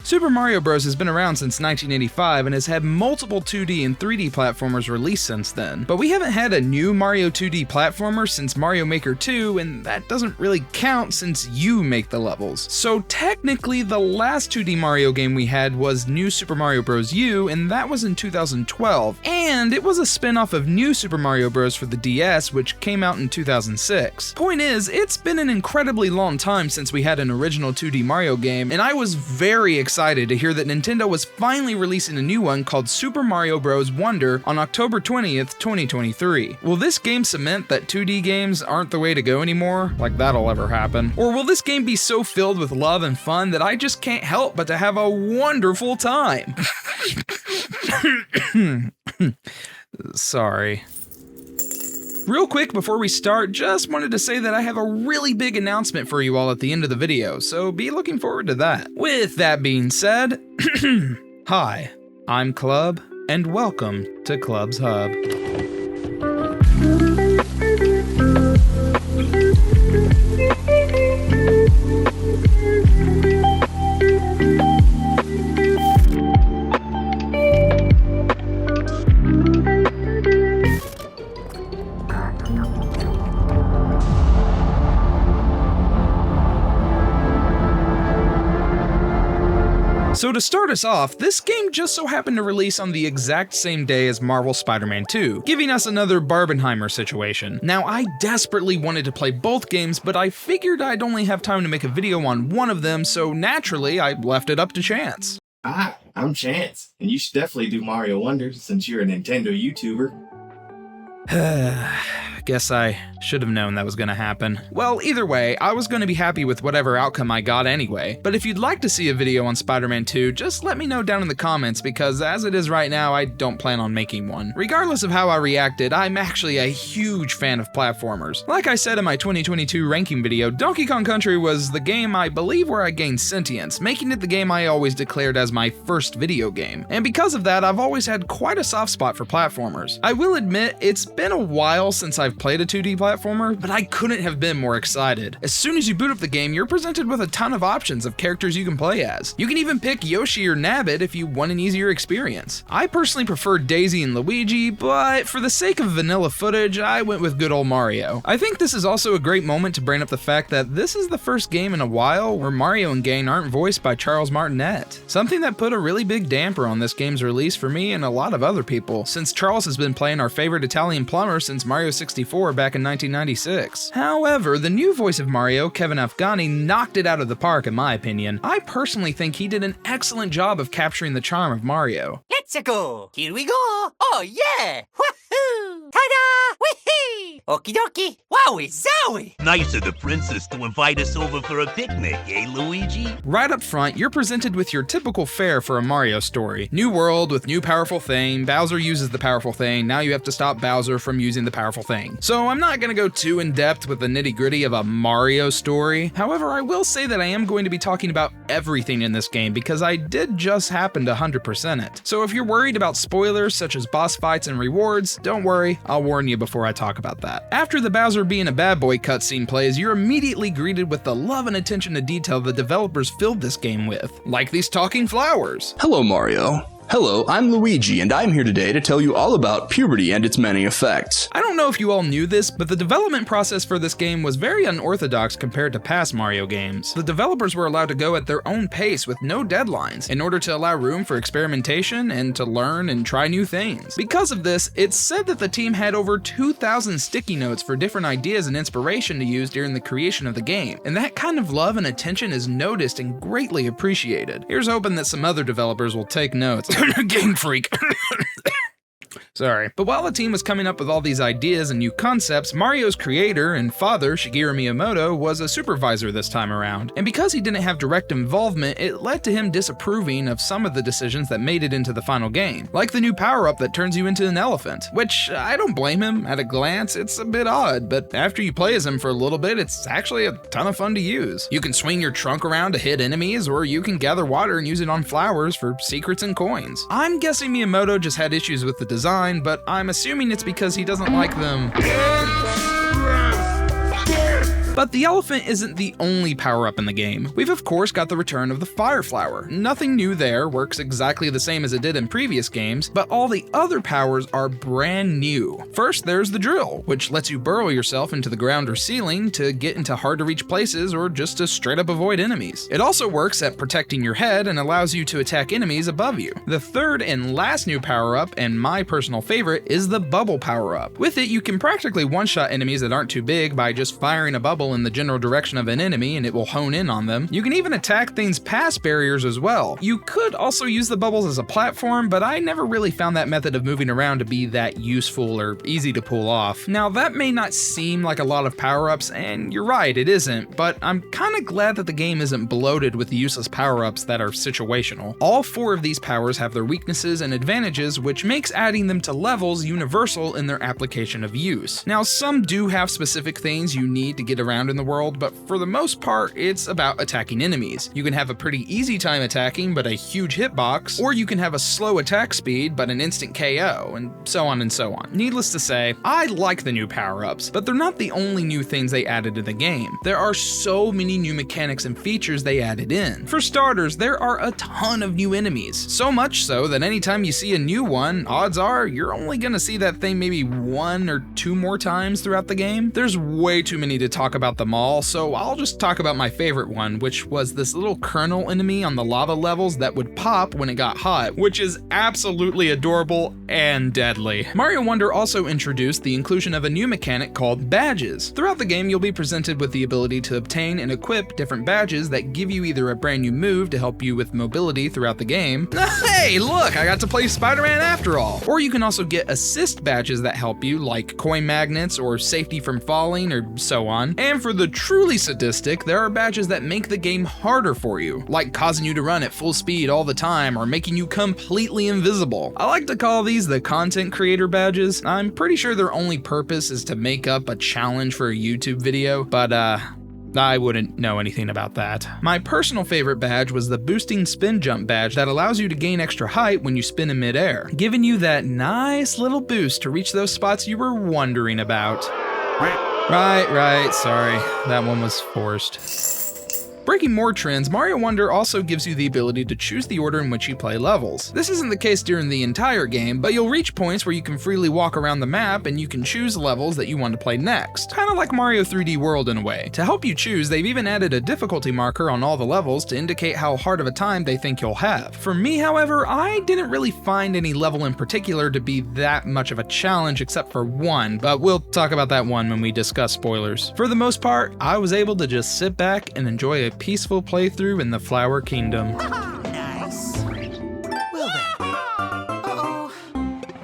Super Mario Bros. Has been around since 1985 and has had multiple 2D and 3D platformers released since then. But we haven't had a new Mario 2D platformer since Mario Maker 2, and that doesn't really count since you make the levels. So technically the last 2D Mario game we had was New Super Mario Bros. U, and that was in 2012. And it was a spin-off of New Super Mario Bros. For the DS, which came out in 2006. Point is, it's been an incredibly long time since we had an original 2D Mario game, and I was very excited to hear that Nintendo was finally releasing a new one called Super Mario Bros. Wonder on October 20th, 2023. Will this game cement that 2D games aren't the way to go anymore? Like that'll ever happen? Or will this game be so filled with love and fun that I just can't help but to have a wonderful time? Sorry. Real quick before we start, just wanted to say that I have a really big announcement for you all at the end of the video, so be looking forward to that. With that being said, hi, I'm Klubb, and welcome to Klubb's Hub. So to start us off, this game just so happened to release on the exact same day as Marvel's Spider-Man 2, giving us another Barbenheimer situation. Now, I desperately wanted to play both games, but I figured I'd only have time to make a video on one of them, so naturally, I left it up to chance. Hi, I'm Chance, and you should definitely do Mario Wonder since you're a Nintendo YouTuber. Guess I should have known that was gonna happen. Well, either way, I was gonna be happy with whatever outcome I got anyway. But if you'd like to see a video on Spider-Man 2, just let me know down in the comments, because as it is right now, I don't plan on making one. Regardless of how I reacted, I'm actually a huge fan of platformers. Like I said in my 2022 ranking video, Donkey Kong Country was the game I believe where I gained sentience, making it the game I always declared as my first video game. And because of that, I've always had quite a soft spot for platformers. I will admit, it's been a while since I've played a 2D platformer, but I couldn't have been more excited. As soon as you boot up the game, you're presented with a ton of options of characters you can play as. You can even pick Yoshi or Nabbit if you want an easier experience. I personally prefer Daisy and Luigi, but for the sake of vanilla footage, I went with good old Mario. I think this is also a great moment to bring up the fact that this is the first game in a while where Mario and Gain aren't voiced by Charles Martinet. Something that put a really big damper on this game's release for me and a lot of other people, since Charles has been playing our favorite Italian plumber since Mario 64 back in 1996. However, the new voice of Mario, Kevin Afghani, knocked it out of the park in my opinion. I personally think he did an excellent job of capturing the charm of Mario. Let's go! Here we go! Oh yeah! Woohoo! Ta-da! Wee-hee! Okie dokie! Wowie zowie! Nice of the princess to invite us over for a picnic, eh, Luigi? Right up front, you're presented with your typical fare for a Mario story. New world with new powerful thing, Bowser uses the powerful thing, now you have to stop Bowser from using the powerful thing. So I'm not gonna go too in-depth with the nitty-gritty of a Mario story. However, I will say that I am going to be talking about everything in this game because I did just happen to 100% it. So if you're worried about spoilers such as boss fights and rewards, don't worry, I'll warn you before I talk about that. After the Bowser being a bad boy cutscene plays, you're immediately greeted with the love and attention to detail the developers filled this game with, like these talking flowers. Hello, Mario. Hello, I'm Luigi, and I'm here today to tell you all about puberty and its many effects. I don't know if you all knew this, but the development process for this game was very unorthodox compared to past Mario games. The developers were allowed to go at their own pace with no deadlines, in order to allow room for experimentation and to learn and try new things. Because of this, it's said that the team had over 2,000 sticky notes for different ideas and inspiration to use during the creation of the game, and that kind of love and attention is noticed and greatly appreciated. Here's hoping that some other developers will take notes. Game freak. Sorry. But while the team was coming up with all these ideas and new concepts, Mario's creator and father, Shigeru Miyamoto, was a supervisor this time around. And because he didn't have direct involvement, it led to him disapproving of some of the decisions that made it into the final game. Like the new power-up that turns you into an elephant, which I don't blame him. At a glance, it's a bit odd, but after you play as him for a little bit, it's actually a ton of fun to use. You can swing your trunk around to hit enemies, or you can gather water and use it on flowers for secrets and coins. I'm guessing Miyamoto just had issues with the design, but I'm assuming it's because he doesn't like them. But the elephant isn't the only power-up in the game. We've of course got the return of the fire flower. Nothing new there, works exactly the same as it did in previous games, but all the other powers are brand new. First, there's the drill, which lets you burrow yourself into the ground or ceiling to get into hard-to-reach places or just to straight-up avoid enemies. It also works at protecting your head and allows you to attack enemies above you. The third and last new power-up, and my personal favorite, is the bubble power-up. With it, you can practically one-shot enemies that aren't too big by just firing a bubble in the general direction of an enemy and it will hone in on them. You can even attack things past barriers as well. You could also use the bubbles as a platform, but I never really found that method of moving around to be that useful or easy to pull off. Now, that may not seem like a lot of power-ups, and you're right, it isn't, but I'm kinda glad that the game isn't bloated with useless power-ups that are situational. All 4 of these powers have their weaknesses and advantages, which makes adding them to levels universal in their application of use. Now, some do have specific things you need to get around in the world, but for the most part, it's about attacking enemies. You can have a pretty easy time attacking, but a huge hitbox, or you can have a slow attack speed, but an instant KO, and so on and so on. Needless to say, I like the new power-ups, but they're not the only new things they added to the game. There are so many new mechanics and features they added in. For starters, there are a ton of new enemies, so much so that anytime you see a new one, odds are you're only gonna see that thing maybe 1 or 2 more times throughout the game. There's way too many to talk about them all, so I'll just talk about my favorite one, which was this little kernel enemy on the lava levels that would pop when it got hot, which is absolutely adorable and deadly. Mario Wonder also introduced the inclusion of a new mechanic called badges. Throughout the game, you'll be presented with the ability to obtain and equip different badges that give you either a brand new move to help you with mobility throughout the game. Hey, look, I got to play Spider-Man after all! Or you can also get assist badges that help you, like coin magnets or safety from falling or so on. And for the truly sadistic, there are badges that make the game harder for you, like causing you to run at full speed all the time or making you completely invisible. I like to call these the content creator badges. I'm pretty sure their only purpose is to make up a challenge for a YouTube video, but I wouldn't know anything about that. My personal favorite badge was the boosting spin jump badge that allows you to gain extra height when you spin in midair, giving you that nice little boost to reach those spots you were wondering about. Right, sorry, that one was forced. Breaking more trends, Mario Wonder also gives you the ability to choose the order in which you play levels. This isn't the case during the entire game, but you'll reach points where you can freely walk around the map and you can choose levels that you want to play next. Kinda like Mario 3D World in a way. To help you choose, they've even added a difficulty marker on all the levels to indicate how hard of a time they think you'll have. For me, however, I didn't really find any level in particular to be that much of a challenge except for one, but we'll talk about that one when we discuss spoilers. For the most part, I was able to just sit back and enjoy a peaceful playthrough in the Flower Kingdom. Nice. Well then.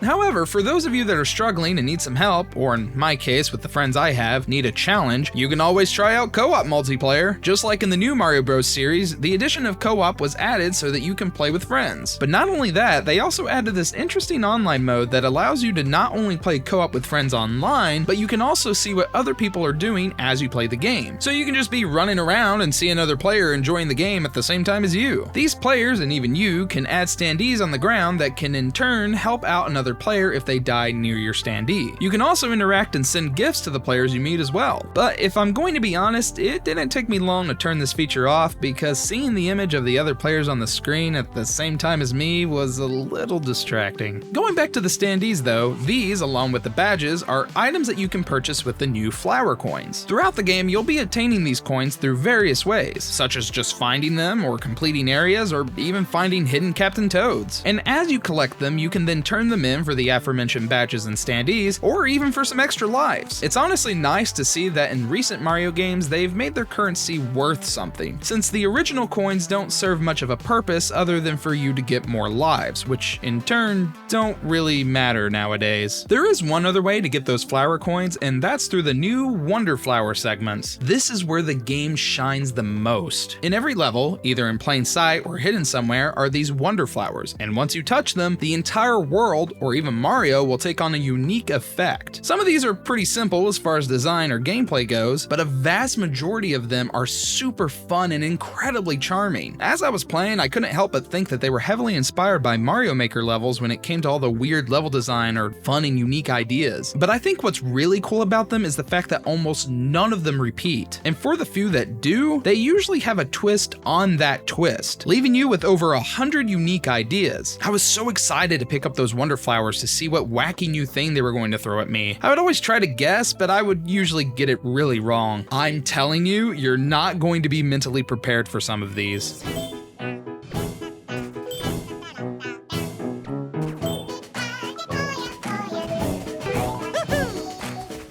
However, for those of you that are struggling and need some help, or in my case with the friends I have, need a challenge, you can always try out co-op multiplayer. Just like in the new Mario Bros series, the addition of co-op was added so that you can play with friends. But not only that, they also added this interesting online mode that allows you to not only play co-op with friends online, but you can also see what other people are doing as you play the game. So you can just be running around and see another player enjoying the game at the same time as you. These players, and even you, can add standees on the ground that can in turn help out another player if they die near your standee. You can also interact and send gifts to the players you meet as well. But if I'm going to be honest, it didn't take me long to turn this feature off because seeing the image of the other players on the screen at the same time as me was a little distracting. Going back to the standees though, these, along with the badges, are items that you can purchase with the new flower coins. Throughout the game, you'll be attaining these coins through various ways, such as just finding them or completing areas or even finding hidden Captain Toads. And as you collect them, you can then turn them in for the aforementioned badges and standees, or even for some extra lives. It's honestly nice to see that in recent Mario games, they've made their currency worth something, since the original coins don't serve much of a purpose other than for you to get more lives, which in turn don't really matter nowadays. There is one other way to get those flower coins, and that's through the new Wonder Flower segments. This is where the game shines the most. In every level, either in plain sight or hidden somewhere, are these Wonder Flowers, and once you touch them, the entire world, or or even Mario will take on a unique effect. Some of these are pretty simple as far as design or gameplay goes, but a vast majority of them are super fun and incredibly charming. As I was playing, I couldn't help but think that they were heavily inspired by Mario Maker levels when it came to all the weird level design or fun and unique ideas. But I think what's really cool about them is the fact that almost none of them repeat. And for the few that do, they usually have a twist on that twist, leaving you with over 100 unique ideas. I was so excited to pick up those Wonder Flowers to see what wacky new thing they were going to throw at me. I would always try to guess, but I would usually get it really wrong. I'm telling you, you're not going to be mentally prepared for some of these.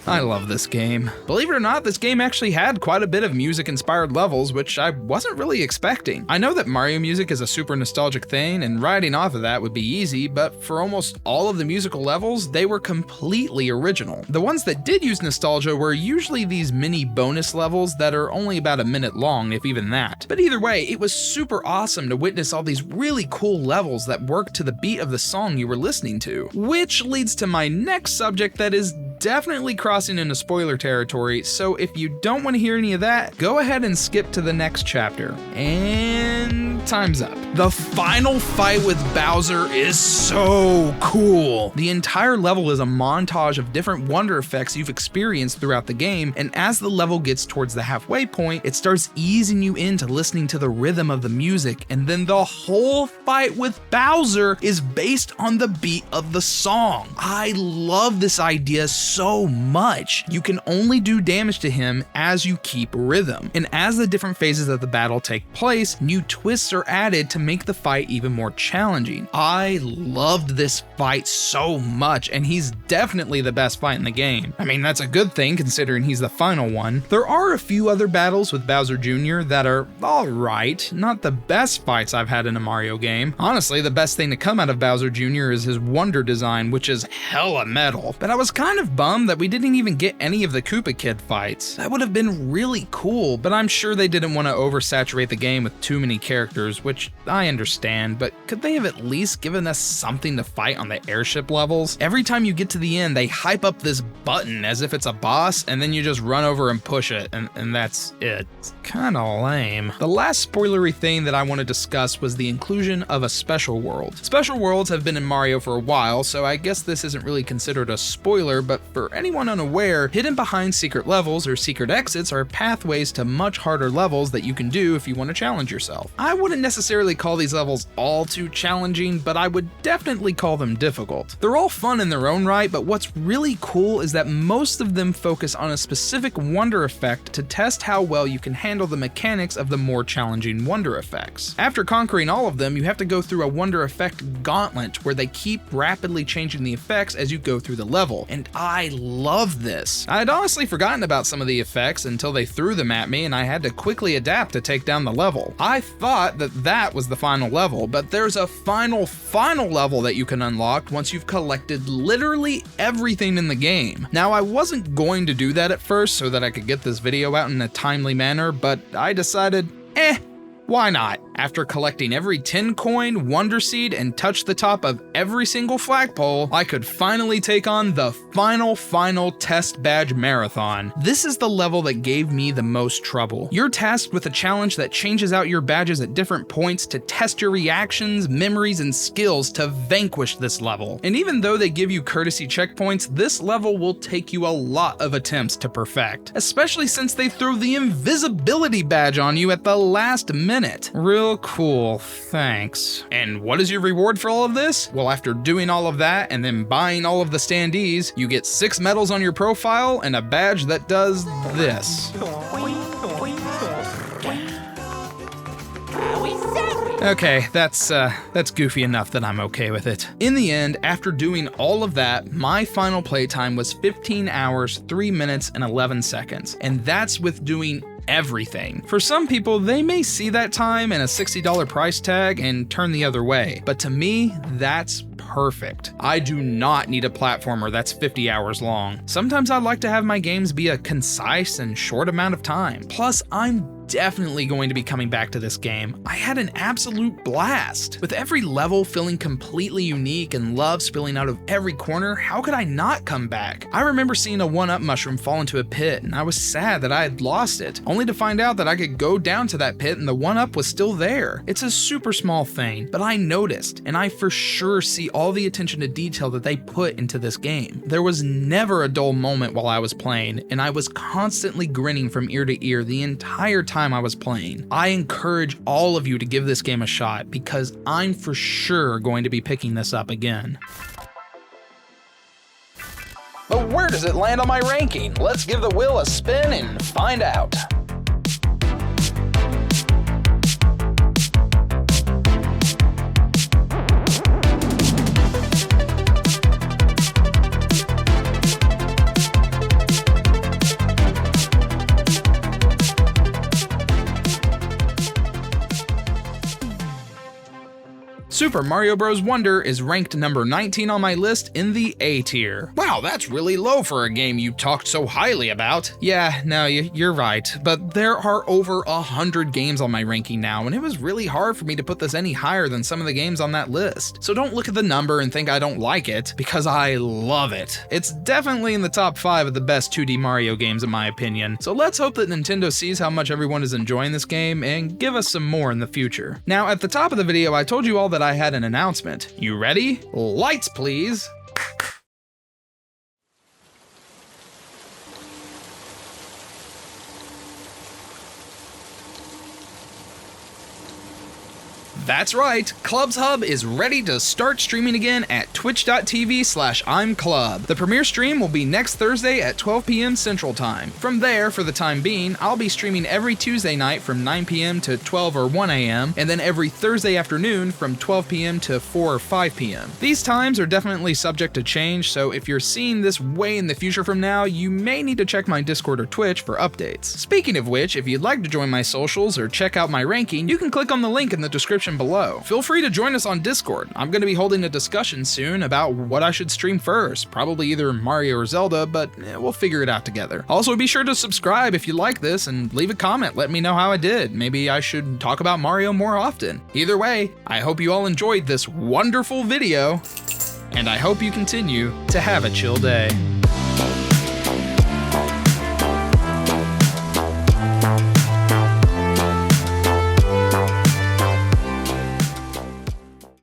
I love this game. Believe it or not, this game actually had quite a bit of music-inspired levels, which I wasn't really expecting. I know that Mario music is a super nostalgic thing, and riding off of that would be easy, but for almost all of the musical levels, they were completely original. The ones that did use nostalgia were usually these mini bonus levels that are only about a minute long, if even that. But either way, it was super awesome to witness all these really cool levels that worked to the beat of the song you were listening to. Which leads to my next subject that is definitely crossing into spoiler territory, so if you don't want to hear any of that, go ahead and skip to the next chapter. And time's up. The final fight with Bowser is so cool. The entire level is a montage of different wonder effects you've experienced throughout the game, and as the level gets towards the halfway point, it starts easing you into listening to the rhythm of the music, and then the whole fight with Bowser is based on the beat of the song. I love this idea so much. You can only do damage to him as you keep rhythm, and as the different phases of the battle take place, new twists are added to make the fight even more challenging. I loved this fight so much, and he's definitely the best fight in the game. I mean, that's a good thing considering he's the final one. There are a few other battles with Bowser Jr. that are alright, not the best fights I've had in a Mario game. Honestly, the best thing to come out of Bowser Jr. is his wonder design, which is hella metal. But I was kind of bummed that we didn't even get any of the Koopa Kid fights. That would have been really cool, but I'm sure they didn't want to oversaturate the game with too many characters, which I understand, but could they have at least given us something to fight on the airship levels? Every time you get to the end, they hype up this button as if it's a boss, and then you just run over and push it, and that's it. It's kinda lame. The last spoilery thing that I want to discuss was the inclusion of a special world. Special worlds have been in Mario for a while, so I guess this isn't really considered a spoiler, but for anyone unaware, hidden behind secret levels or secret exits are pathways to much harder levels that you can do if you want to challenge yourself. I wouldn't necessarily call these levels all too challenging, but I would definitely call them difficult. They're all fun in their own right, but what's really cool is that most of them focus on a specific wonder effect to test how well you can handle the mechanics of the more challenging wonder effects. After conquering all of them, you have to go through a wonder effect gauntlet where they keep rapidly changing the effects as you go through the level, and I love this. I'd honestly forgotten about some of the effects until they threw them at me and I had to quickly adapt to take down the level. I thought that was the final level, but there's a final level that you can unlock once you've collected literally everything in the game. Now, I wasn't going to do that at first so that I could get this video out in a timely manner, but I decided, why not? After collecting every 10 coin, Wonder Seed, and touch the top of every single flagpole, I could finally take on the final test badge marathon. This is the level that gave me the most trouble. You're tasked with a challenge that changes out your badges at different points to test your reactions, memories, and skills to vanquish this level. And even though they give you courtesy checkpoints, this level will take you a lot of attempts to perfect, especially since they throw the invisibility badge on you at the last minute. Real cool, thanks. And what is your reward for all of this? Well, after doing all of that and then buying all of the standees, you get 6 medals on your profile and a badge that does this. Okay, that's goofy enough that I'm okay with it. In the end, after doing all of that, my final playtime was 15 hours, 3 minutes, and 11 seconds. And that's with doing everything. For some people, they may see that time and a $60 price tag and turn the other way, but to me, that's perfect. I do not need a platformer that's 50 hours long. Sometimes I'd like to have my games be a concise and short amount of time. Plus, I'm definitely going to be coming back to this game. I had an absolute blast. With every level feeling completely unique and love spilling out of every corner, how could I not come back? I remember seeing a 1-up mushroom fall into a pit, and I was sad that I had lost it, only to find out that I could go down to that pit and the 1-up was still there. It's a super small thing, but I noticed, and I for sure see all the attention to detail that they put into this game. There was never a dull moment while I was playing, and I was constantly grinning from ear to ear the entire time I was playing. I encourage all of you to give this game a shot, because I'm for sure going to be picking this up again. But where does it land on my ranking? Let's give the wheel a spin and find out. Super Mario Bros. Wonder is ranked number 19 on my list in the A tier. Wow, that's really low for a game you talked so highly about. Yeah, no, you're right, but there are over 100 games on my ranking now, and it was really hard for me to put this any higher than some of the games on that list. So don't look at the number and think I don't like it, because I love it. It's definitely in the top 5 of the best 2D Mario games in my opinion, so let's hope that Nintendo sees how much everyone is enjoying this game and give us some more in the future. Now, at the top of the video, I told you all that I had an announcement. You ready? Lights, please. That's right, Klubb's Hub is ready to start streaming again at twitch.tv/I'mKlubb. The premiere stream will be next Thursday at 12 p.m. Central Time. From there, for the time being, I'll be streaming every Tuesday night from 9 p.m. to 12 or 1 a.m., and then every Thursday afternoon from 12 p.m. to 4 or 5 p.m. These times are definitely subject to change, so if you're seeing this way in the future from now, you may need to check my Discord or Twitch for updates. Speaking of which, if you'd like to join my socials or check out my ranking, you can click on the link in the description below. Feel free to join us on Discord. I'm going to be holding a discussion soon about what I should stream first, probably either Mario or Zelda, but we'll figure it out together. Also, be sure to subscribe if you like this and leave a comment, let me know how I did. Maybe I should talk about Mario more often. Either way, I hope you all enjoyed this wonderful video, and I hope you continue to have a chill day.